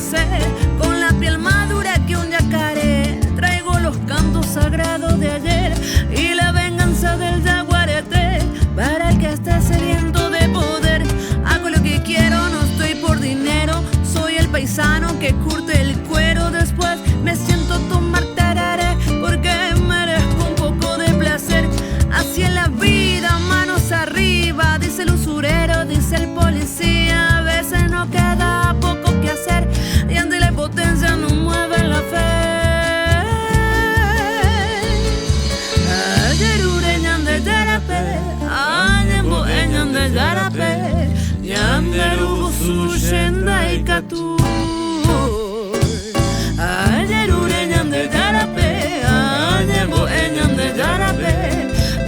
nacer, con la piel madura que un yacaré. Traigo los cantos sagrados de ayer y la venganza del jaguarete. Para el que esté sediento de poder, hago lo que quiero, no estoy por dinero. Soy el paisano que curte el cuero. Después me siento tomar tararé, porque merezco un poco de placer. Así en la vida, manos arriba, dice el usurero, dice el policía. A veces no queda poco que hacer y ante la impotencia no mueve la fe. Ayer ureñan de yarape, ayer boeñan de yarape, yanderu su shenda y katu. Ayer ureñan de yarape, ayer boeñan de yarape,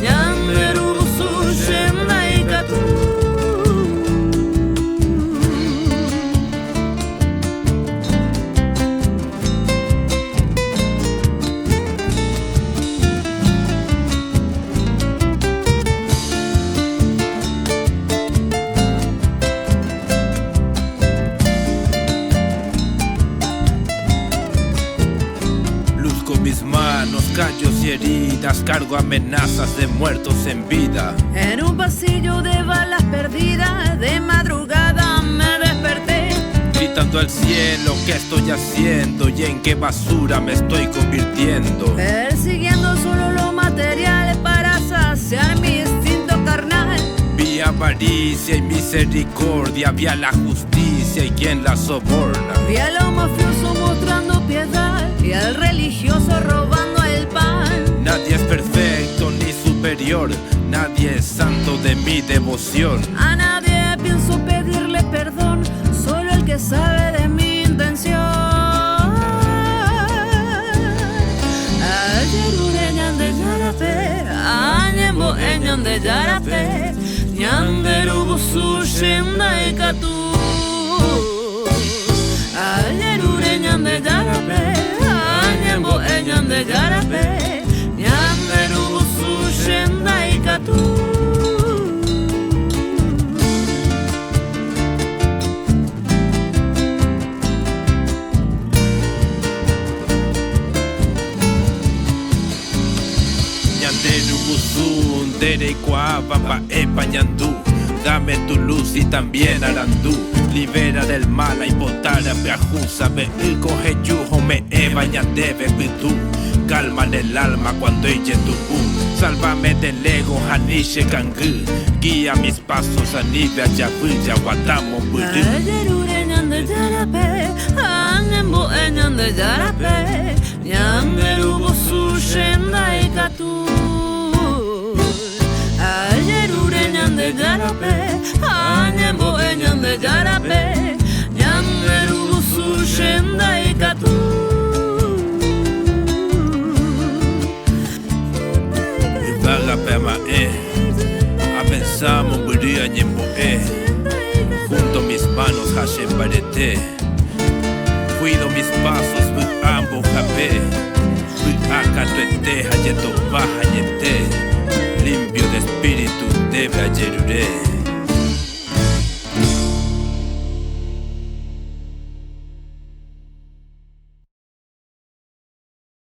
yanderu su shenda y katu. Mis manos, callos y heridas, cargo amenazas de muertos en vida. En un pasillo de balas perdidas, de madrugada me desperté, Gritando al cielo, ¿qué estoy haciendo? Y en qué basura me estoy convirtiendo. persiguiendo solo lo material para saciar mi instinto carnal. Vi avaricia y misericordia, vi a la justicia y quien la soborna. Vi a los mafiosos mostrando piedad y al religioso robando el pan. Nadie es perfecto ni superior, nadie es santo de mi devoción. A nadie pienso pedirle perdón, solo el que sabe de mi intención. Ayer ureñan de yarape, ayer boeñan de yarape, yanderu su shenda y katu. Ayer ureñan de yarape, ayer boeñan de yarape, yanderu su shenda y katu. Yanderu busun, derecuabamba epañandú. Dame tu luz y también arandú. Libera del mal a impotara peajusa. Ve y coge yujo me ebañandebe pitú. Calma en el alma cuando eche tu Sálvame del ego, Hanishe Kangú. Guía mis pasos a Nibia, Yabuya, Guatamo, Burú. Ayer ureñan de yarape, ayer boeñan de yarape, yanderu su shenda y katu. Ayer ureñan de yarape, ayer boeñan de yarape, yanderu su shenda y katu. Vaga pema Apensamos buría ñembo Junto mis manos Hashem barete. Cuido mis pasos bu ambo japé. Bu acatuete hayeto baja yete. Limpio de espíritu debe ayerure.